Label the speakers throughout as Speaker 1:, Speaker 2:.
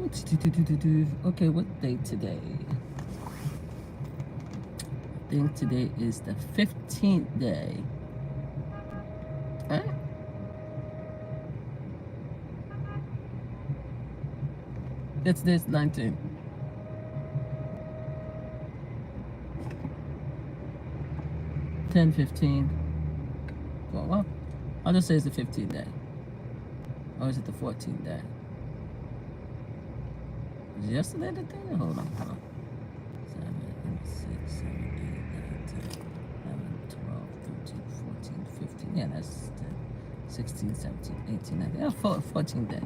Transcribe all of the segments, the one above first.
Speaker 1: Okay, what day today? I think today is the 15th day. All right. It's this 19th. 10/15. Well, I'll just say it's the 15th day. Or is it the 14th day? Was yesterday the day? Hold on. 7, 6, 7, 8, 9, 10, 11, 12, 13, 14, 15. Yeah, that's 10, 16, 17, 18, 19. Yeah, 14th day.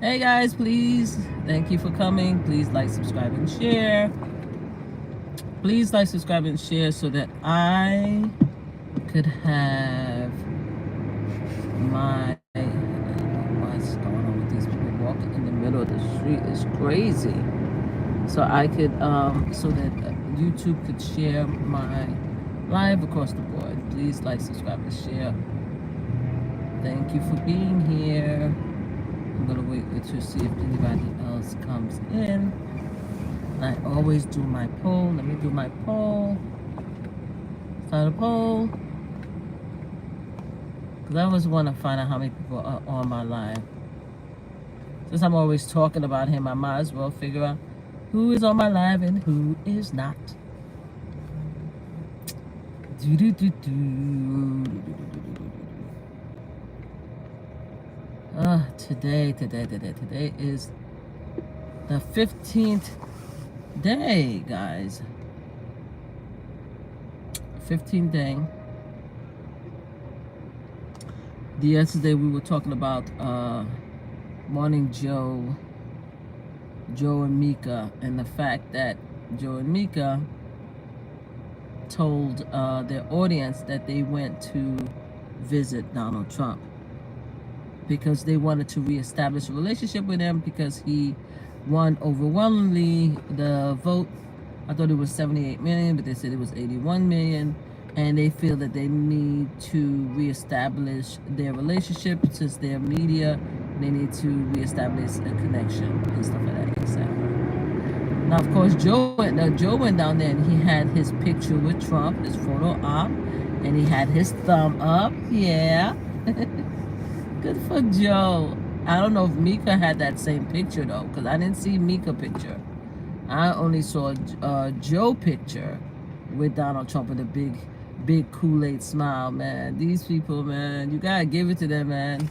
Speaker 1: Hey guys, please, thank you for coming. Please like, subscribe, and share. Please like, subscribe, and share so that I could have my, I don't know what's going on with these people walking in the middle of the street. It's crazy. So I could, so that YouTube could share my live across the board. Please like, subscribe, and share. Thank you for being here. I'm gonna wait to see if anybody else comes in. And I always do my poll. Let me do my poll. Start a poll. Because I always want to find out how many people are on my live. Since I'm always talking about him, I might as well figure out who is on my live and who is not. Today is the 15th day, guys. 15th day. Yesterday we were talking about Morning Joe and Mika, and the fact that Joe and Mika told their audience that they went to visit Donald Trump because they wanted to reestablish a relationship with him because he won overwhelmingly the vote. I thought it was 78 million, but they said it was 81 million. And they feel that they need to reestablish their relationship since they're media. They need to reestablish a connection and stuff like that, etc. Now, of course, Joe went down there and he had his picture with Trump, his photo op, and he had his thumb up. Yeah. Good for Joe. I don't know if Mika had that same picture though, because I didn't see Mika picture. I only saw Joe picture with Donald Trump with a big Kool-Aid smile, man. These people, man, you gotta give it to them, man.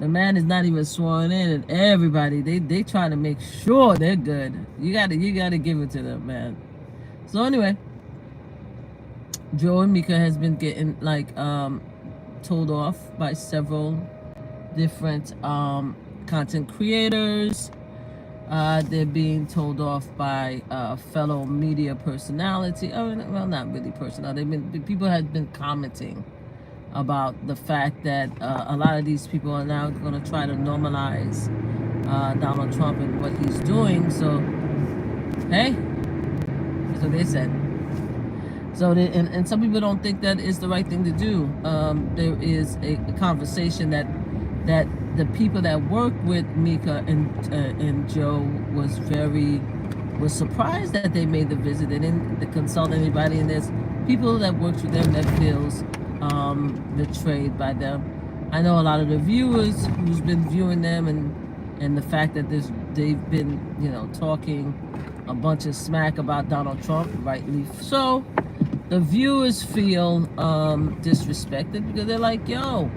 Speaker 1: The man is not even sworn in, and everybody they trying to make sure they're good. You gotta give it to them, man. So anyway, Joe and Mika has been getting told off by several different content creators. They're being told off by fellow media personality. Well, not really personal. People have been commenting about the fact that a lot of these people are now going to try to normalize Donald Trump and what he's doing. So, hey, that's what they said. So, and some people don't think that is the right thing to do. There is a conversation that the people that work with Mika and Joe was surprised that they made the visit. They didn't consult anybody, and there's people that works with them that feels betrayed by them. I know a lot of the viewers who's been viewing them, and the fact that they've been talking a bunch of smack about Donald Trump, rightly so. The viewers feel disrespected because they're like, yo,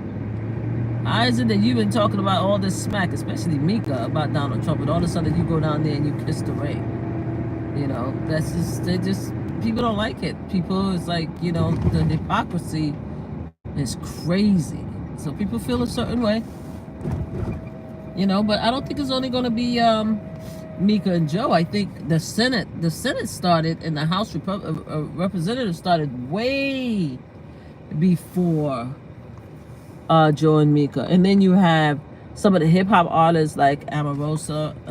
Speaker 1: how is it that you've been talking about all this smack, especially Mika, about Donald Trump, and all of a sudden you go down there and you kiss the ring? That's people don't like it. People, it's like, the hypocrisy is crazy. So people feel a certain way. But I don't think it's only going to be Mika and Joe. I think the Senate started, and the House Representatives started way before Joe and Mika. And then you have some of the hip hop artists like Amber Rose, and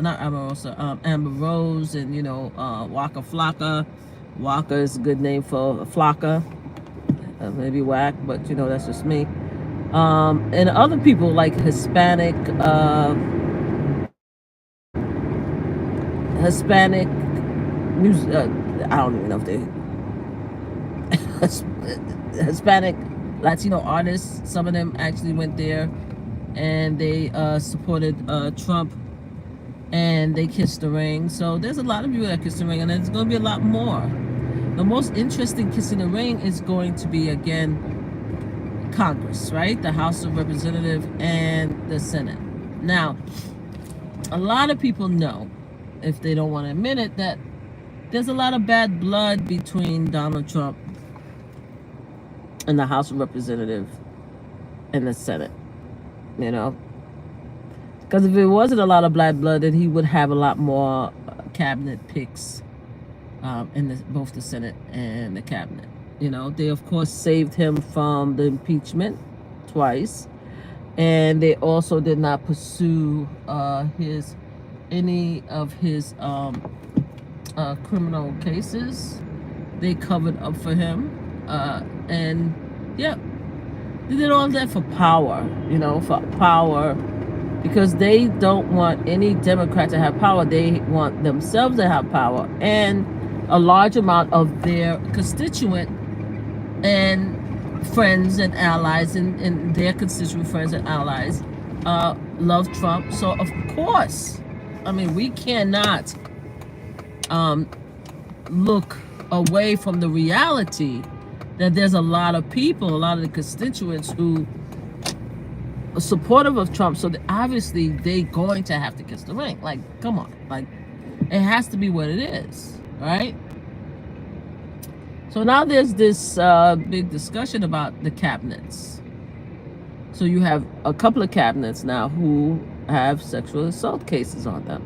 Speaker 1: Waka Flocka. Waka is a good name for Flocka. Maybe whack, but that's just me. And other people like Hispanic Hispanic music. I don't even know if they Hispanic Latino artists. Some of them actually went there, and they supported Trump, and they kissed the ring. So there's a lot of people that kissed the ring, and there's going to be a lot more. The most interesting kissing the ring is going to be, again, Congress, right? The House of Representatives and the Senate. Now, a lot of people know, if they don't want to admit it, that there's a lot of bad blood between Donald Trump and the House of Representatives and the Senate, you know? Because if it wasn't a lot of bad blood, then he would have a lot more cabinet picks in both the Senate and the cabinet. You know, they of course saved him from the impeachment twice, and they also did not pursue any of his criminal cases. They covered up for him, and yeah, they did all that for power. You know, for power, because they don't want any Democrat to have power. They want themselves to have power, and a large amount of their constituent and friends and allies and their constituent friends and allies love Trump. So of course, I mean, we cannot look away from the reality that there's a lot of people, a lot of the constituents who are supportive of Trump. So obviously they're going to have to kiss the ring. Like, come on, like, it has to be what it is, right? So now there's this big discussion about the cabinets. So you have a couple of cabinets now who have sexual assault cases on them.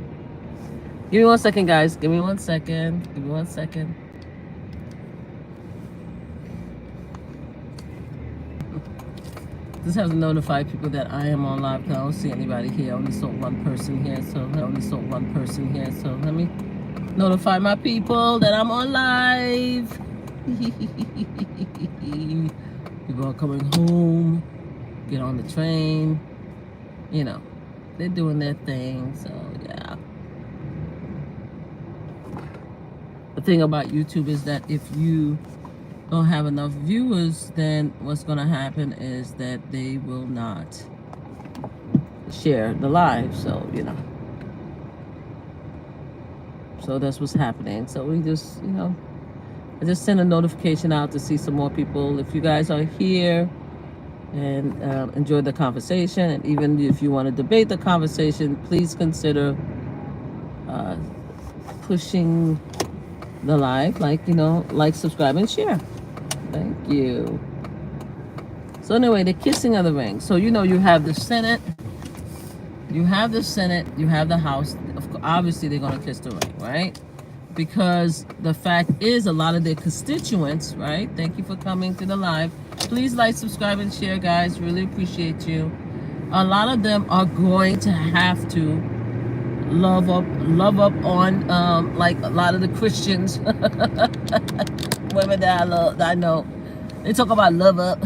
Speaker 1: Give me 1 second, guys. Give me 1 second. Give me 1 second. This has to notify people that I am on live. I don't see anybody here. I only saw one person here. So let me notify my people that I'm on live. People are coming home, get on the train, you know, they're doing their thing. So yeah, the thing about YouTube is that if you don't have enough viewers, then what's going to happen is that they will not share the live. So, you know, so that's what's happening. So we just, you know, I just sent a notification out to see some more people. If you guys are here and enjoy the conversation, and even if you want to debate the conversation, please consider pushing the live, like, you know, like, subscribe, and share. Thank you. So anyway, the kissing of the ring. So, you know, you have the Senate, you have the House. Obviously, they're going to kiss the ring, right? Because the fact is, a lot of their constituents, right? Thank you for coming to the live. Please like, subscribe, and share, guys. Really appreciate you. A lot of them are going to have to love up on like a lot of the Christians. Women that I know, they talk about love up.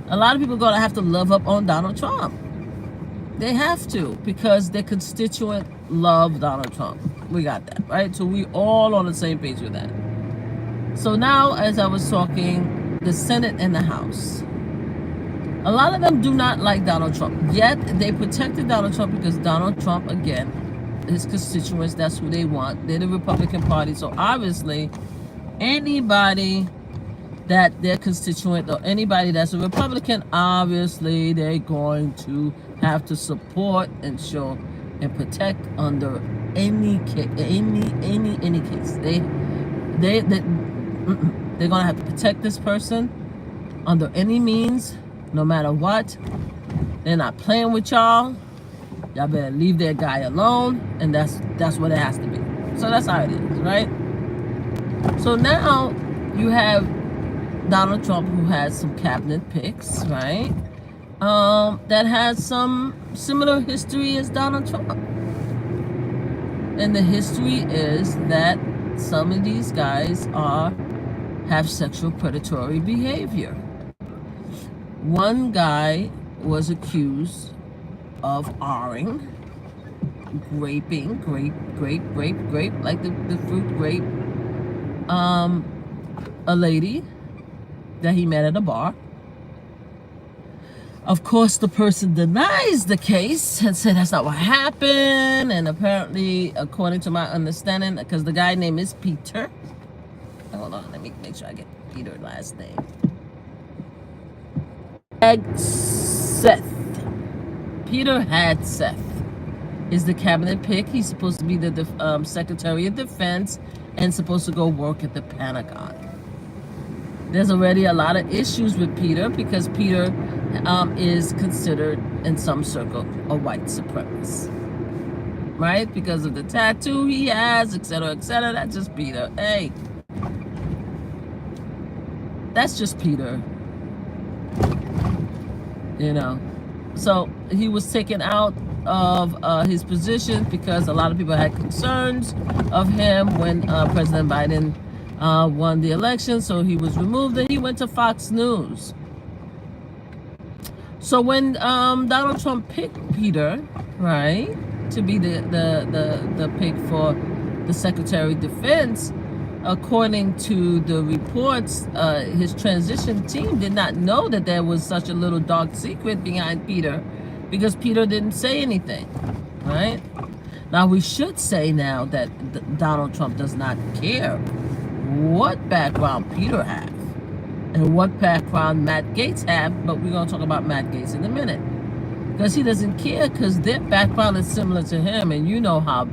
Speaker 1: A lot of people are going to have to love up on Donald Trump. They have to, because their constituent love Donald Trump. We got that, right? So we all on the same page with that. So now, as I was talking, the Senate and the House, a lot of them do not like Donald Trump. Yet they protected Donald Trump because Donald Trump, again, his constituents, that's who they want. They're the Republican Party. So obviously, anybody that their constituent or anybody that's a Republican, obviously they're going to have to support and show and protect under any case. Any case. They're gonna have to protect this person under any means, no matter what. They're not playing with y'all. Y'all better leave that guy alone, and that's what it has to be. So that's how it is, right? So now you have Donald Trump, who has some cabinet picks, right? That has some similar history as Donald Trump. And the history is that some of these guys have sexual predatory behavior. One guy was accused of R-ing graping, grape, like the fruit grape, a lady that he met at a bar. Of course, the person denies the case and said that's not what happened. And apparently, according to my understanding, because the guy name is Peter. Hold on, let me make sure I get Peter's last name. Seth. Peter Seth is the cabinet pick. He's supposed to be the Secretary of Defense and supposed to go work at the Pentagon. There's already a lot of issues with Peter because Peter is considered in some circle a white supremacist, right? Because of the tattoo he has, etc., etc. That's just Peter. Hey, that's just Peter. You know, so he was taken out of his position because a lot of people had concerns of him when President Biden won the election. So he was removed and he went to Fox News. So when Donald Trump picked Peter, right, to be the pick for the Secretary of Defense, according to the reports, his transition team did not know that there was such a little dark secret behind Peter because Peter didn't say anything, right? Now, we should say now that Donald Trump does not care what background Peter has and what background Matt Gaetz have, but we're going to talk about Matt Gaetz in a minute. Because he doesn't care because their background is similar to him, and you know how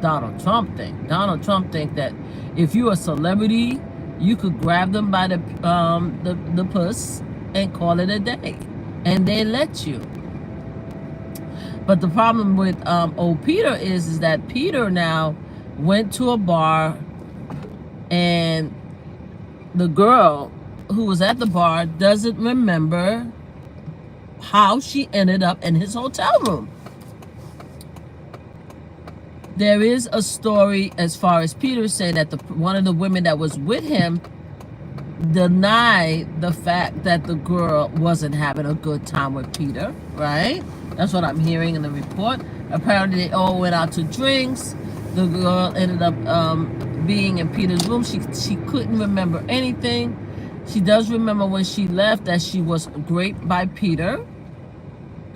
Speaker 1: Donald Trump thinks. Donald Trump thinks that if you're a celebrity, you could grab them by the puss and call it a day, and they let you. But the problem with old Peter is that Peter now went to a bar, and the girl who was at the bar doesn't remember how she ended up in his hotel room. There is a story as far as Peter saying that one of the women that was with him denied the fact that the girl wasn't having a good time with Peter, right? That's what I'm hearing in the report. Apparently they all went out to drinks. The girl ended up being in Peter's room. She couldn't remember anything. She does remember when she left that she was raped by Peter.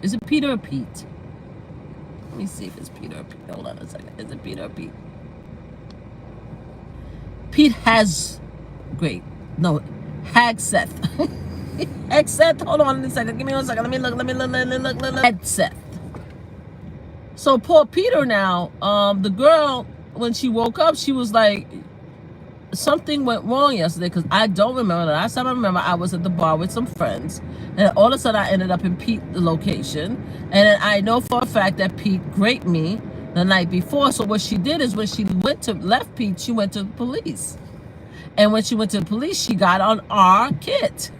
Speaker 1: Is it Peter or Pete? Let me see if it's Peter or Pete. Hold on a second. Is it Peter or Pete? Pete has great. No, Seth. Seth. Hold on a second. Give me 1 second. Let me look. Seth. So poor Peter now, the girl, when she woke up, she was like, something went wrong yesterday because I don't remember. The last time I remember, I was at the bar with some friends, and all of a sudden I ended up in Pete's location, and I know for a fact that Pete raped me the night before. So what she did is when she left Pete, she went to the police, and when she went to the police, she got on our kit.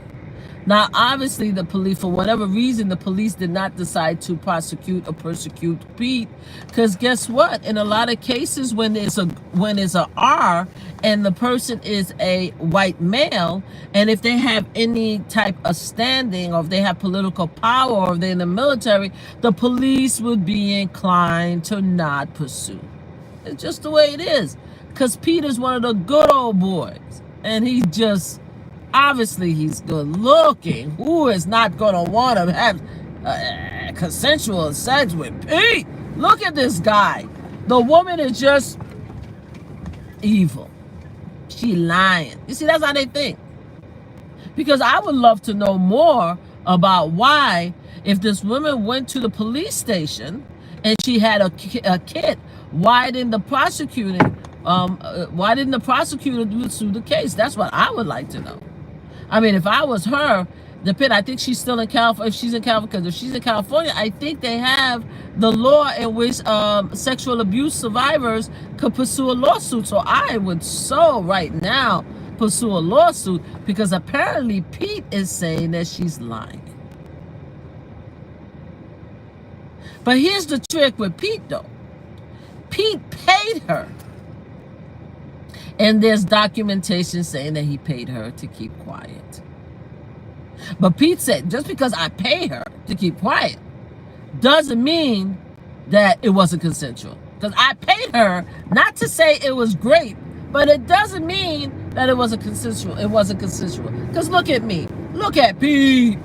Speaker 1: Now, obviously, the police, for whatever reason, the police did not decide to prosecute or persecute Pete, because guess what? In a lot of cases, when it's a R and the person is a white male, and if they have any type of standing, or if they have political power, or if they're in the military, the police would be inclined to not pursue. It's just the way it is, because Peter's one of the good old boys, and he just... Obviously, he's good looking. Who is not going to want to have consensual sex with Pete? Look at this guy. The woman is just evil. She lying. You see, that's how they think. Because I would love to know more about why, if this woman went to the police station and she had a kit, why didn't the prosecutor sue the case? That's what I would like to know. I mean, if I was her, the pit, I think she's still in California. If she's in California, because if she's in California, I think they have the law in which sexual abuse survivors could pursue a lawsuit. So I would right now pursue a lawsuit, because apparently Pete is saying that she's lying. But here's the trick with Pete, though. Pete paid her. And there's documentation saying that he paid her to keep quiet. But Pete said, just because I pay her to keep quiet doesn't mean that it wasn't consensual. Because I paid her not to say it was great, but it doesn't mean that it wasn't consensual. It wasn't consensual. Because look at me. Look at Pete.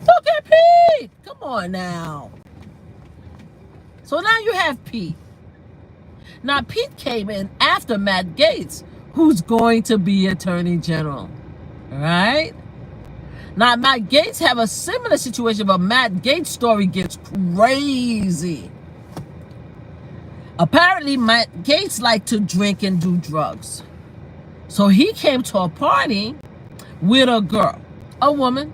Speaker 1: Look at Pete. Come on now. So now you have Pete. Now Pete came in after Matt Gaetz, who's going to be Attorney General. Right? Now Matt Gaetz have a similar situation, but Matt Gaetz' story gets crazy. Apparently, Matt Gaetz liked to drink and do drugs. So he came to a party with a girl, a woman.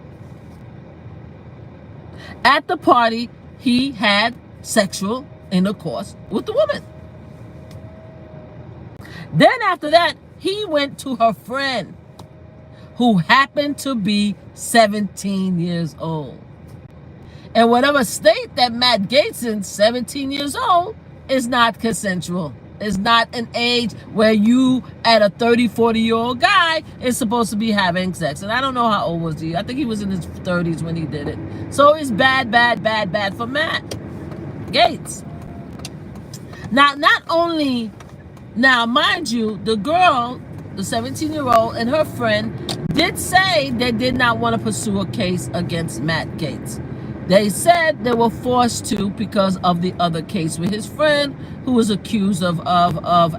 Speaker 1: At the party, he had sexual intercourse with the woman. Then after that, he went to her friend, who happened to be 17 years old. And whatever state that Matt Gaetz in, 17 years old, is not consensual. It's not an age where you, at a 30, 40-year-old guy, is supposed to be having sex. And I don't know how old was he. I think he was in his 30s when he did it. So it's bad, bad, bad, bad for Matt Gaetz. Now, not only, now mind you, the girl, the 17-year-old and her friend did say they did not want to pursue a case against Matt Gaetz. They said they were forced to because of the other case with his friend, who was accused of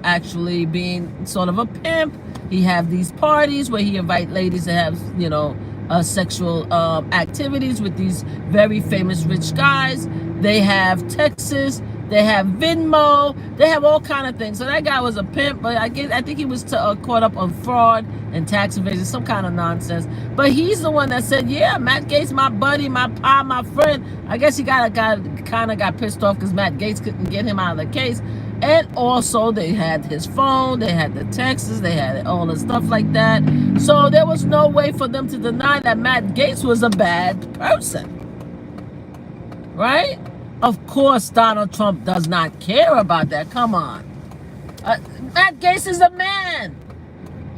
Speaker 1: actually being sort of a pimp. He have these parties where he invite ladies to have, you know, sexual activities with these very famous rich guys. They have Texas. They have Venmo. They have all kind of things. So that guy was a pimp, but I think he was caught up on fraud and tax evasion, some kind of nonsense. But he's the one that said, yeah, Matt Gaetz, my buddy, my pa, my friend. I guess he kind of got pissed off because Matt Gaetz couldn't get him out of the case. And also they had his phone, they had the texts, they had all the stuff like that. So there was no way for them to deny that Matt Gaetz was a bad person. Right? Of course, Donald Trump does not care about that. Come on. Matt Gaetz is a man.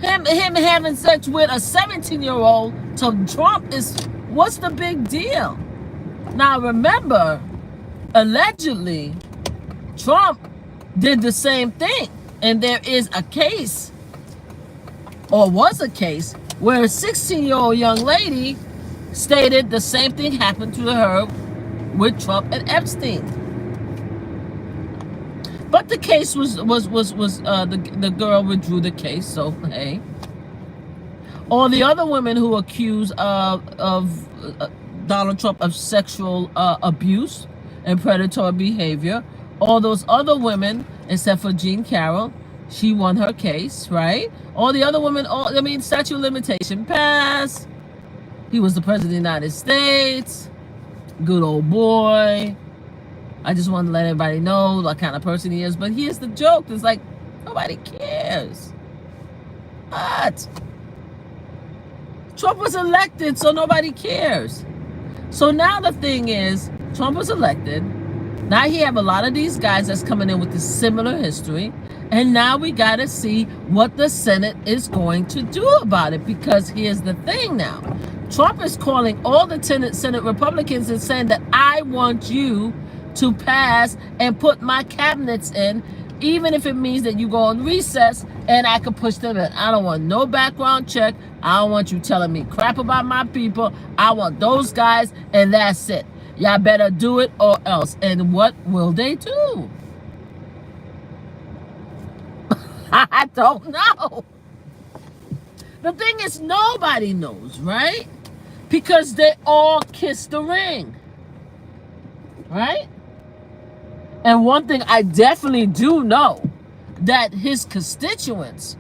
Speaker 1: Him having sex with a 17-year-old to Trump is, what's the big deal? Now remember, allegedly, Trump did the same thing. And there is a case, or was a case, where a 16-year-old young lady stated the same thing happened to her with Trump and Epstein. But the case was the girl withdrew the case, so hey. All the other women who accused of Donald Trump of sexual abuse and predatory behavior, all those other women, except for Jean Carroll, she won her case, right? All the other women, statute of limitation passed. He was the president of the United States. Good old boy. I just want to let everybody know what kind of person he is. But here's the joke. It's like, nobody cares. What? Trump was elected, so nobody cares. So now the thing is, Trump was elected. Now he have a lot of these guys that's coming in with this similar history. And now we got to see what the Senate is going to do about it. Because here's the thing now. Trump is calling all the Senate Republicans and saying that I want you to pass and put my cabinets in, even if it means that you go on recess and I can push them in. I don't want no background check. I don't want you telling me crap about my people. I want those guys, and that's it. Y'all better do it or else. And what will they do? I don't know. The thing is, nobody knows, right? Because they all kiss the ring. Right? And one thing I definitely do know, that his constituents,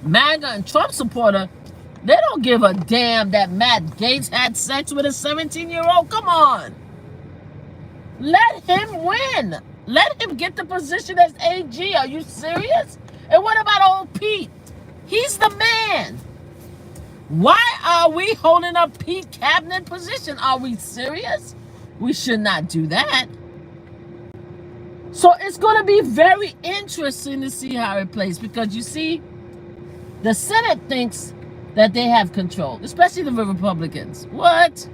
Speaker 1: MAGA and Trump supporter, they don't give a damn that Matt Gaetz had sex with a 17-year-old. Come on. Let him win. Let him get the position as AG. Are you serious? And what about old Pete? He's the man. Why are we holding up Pete cabinet position? Are we serious? We should not do that. So it's going to be very interesting to see how it plays, because you see, the Senate thinks that they have control, especially the Republicans. What?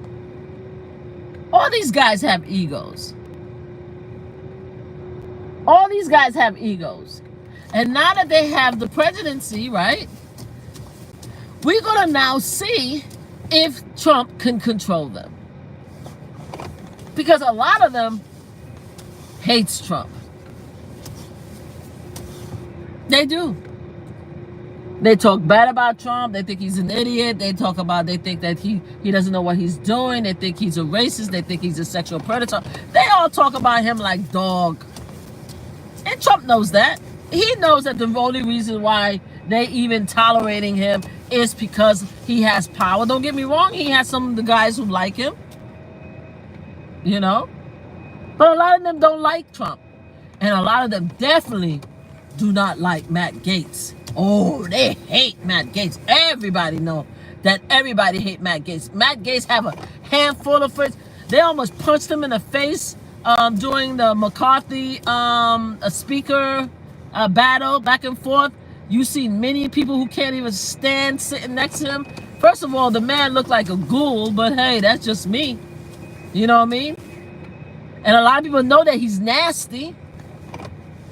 Speaker 1: All these guys have egos. All these guys have egos. And now that they have the presidency, right, we're going to now see if Trump can control them. Because a lot of them hates Trump. They do. They talk bad about Trump. They think he's an idiot. They think that he doesn't know what he's doing. They think he's a racist. They think he's a sexual predator. They all talk about him like dog. And Trump knows that. He knows that the only reason why they even tolerating him is because he has power. Don't get me wrong. He has some of the guys who like him. You know? But a lot of them don't like Trump. And a lot of them definitely do not like Matt Gaetz. Oh, they hate Matt Gaetz. Everybody know that everybody hate Matt Gaetz. Matt Gaetz have a handful of friends. They almost punched him in the face during the McCarthy speaker battle back and forth. You see many people who can't even stand sitting next to him. First of all, the man looked like a ghoul, but hey, that's just me. You know what I mean? And a lot of people know that he's nasty.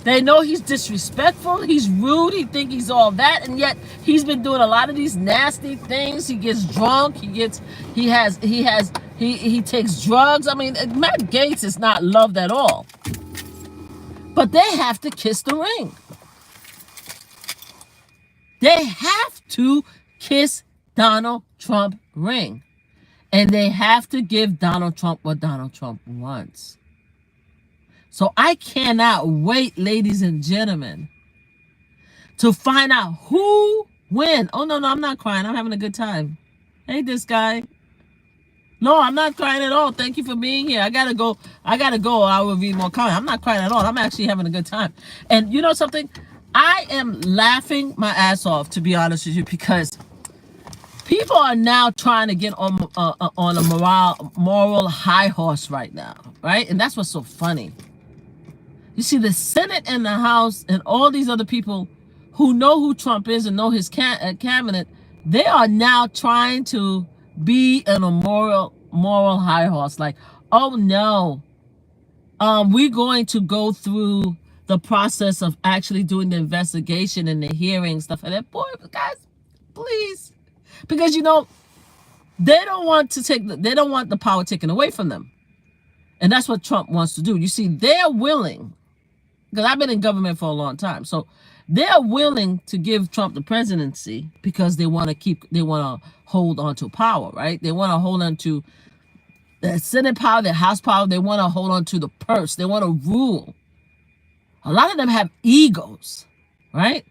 Speaker 1: They know he's disrespectful, he's rude, he think he's all that, and yet he's been doing a lot of these nasty things. He gets drunk, he takes drugs. I mean, Matt Gaetz is not loved at all. But they have to kiss the ring. They have to kiss Donald Trump ring. And they have to give Donald Trump what Donald Trump wants. So I cannot wait, ladies and gentlemen, to find out who wins. Oh, no, I'm not crying. I'm having a good time. Hey, this guy. No, I'm not crying at all. Thank you for being here. I gotta go. I will read more comments. I'm not crying at all. I'm actually having a good time. And you know something? I am laughing my ass off, to be honest with you, because people are now trying to get on a moral high horse right now, right? And that's what's so funny. You see, the Senate and the House and all these other people who know who Trump is and know his cabinet, they are now trying to be in a moral high horse. Like, oh no, we're going to go through the process of actually doing the investigation and the hearing stuff like that. Boy, guys, please, because you know they don't want the power taken away from them, and that's what Trump wants to do. You see, they're willing. Because I've been in government for a long time. So they're willing to give Trump the presidency because they want to hold on to power, right? They want to hold on to the Senate power, the House power. They want to hold on to the purse. They want to rule. A lot of them have egos, right?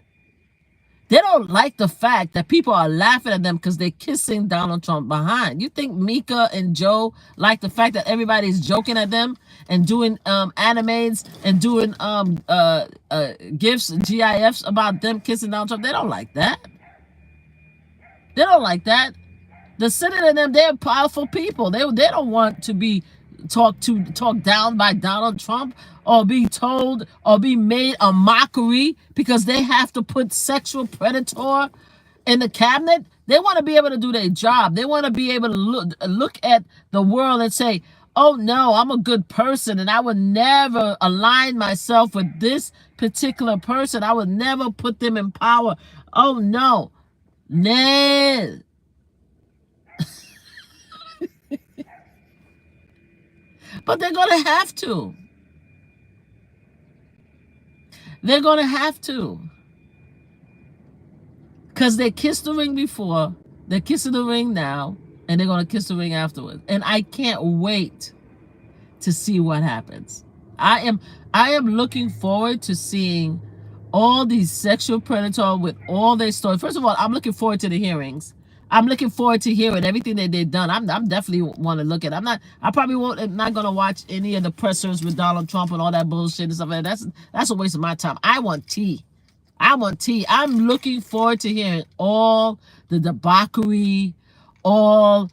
Speaker 1: They don't like the fact that people are laughing at them because they're kissing Donald Trump behind. You think Mika and Joe like the fact that everybody's joking at them and doing animes and doing GIFs and GIFs about them kissing Donald Trump? They don't like that. They don't like that. The Senate and them, they're powerful people. They don't want to be talked down by Donald Trump or be told or be made a mockery because they have to put sexual predator in the cabinet. They want to be able to do their job. They want to be able to look at the world and say, oh no, I'm a good person and I would never align myself with this particular person. I would never put them in power. Oh no. Nah. But they're going to have to. They're going to have to. Because they kissed the ring before. They're kissing the ring now. And they're going to kiss the ring afterwards. And I can't wait to see what happens. I am looking forward to seeing all these sexual predators with all their stories. First of all, I'm looking forward to the hearings. I'm looking forward to hearing everything that they've done. I'm definitely want to look at it. I'm not gonna watch any of the pressers with Donald Trump and all that bullshit and stuff like that. That's a waste of my time. I want tea. I'm looking forward to hearing all the debauchery, I'm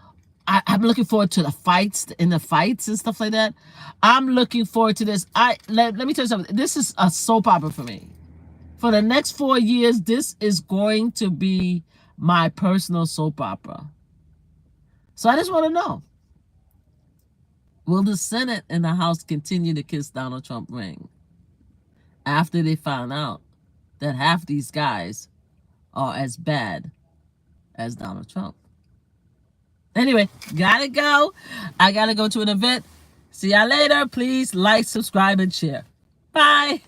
Speaker 1: looking forward to the fights and stuff like that. I'm looking forward to this. Let me tell you something. This is a soap opera for me. For the next 4 years, this is going to be my personal soap opera. So I just want to know. Will the Senate and the House continue to kiss Donald Trump ring after they found out that half these guys are as bad as Donald Trump? Anyway, gotta go. I gotta go to an event. See y'all later. Please like, subscribe, and share. Bye.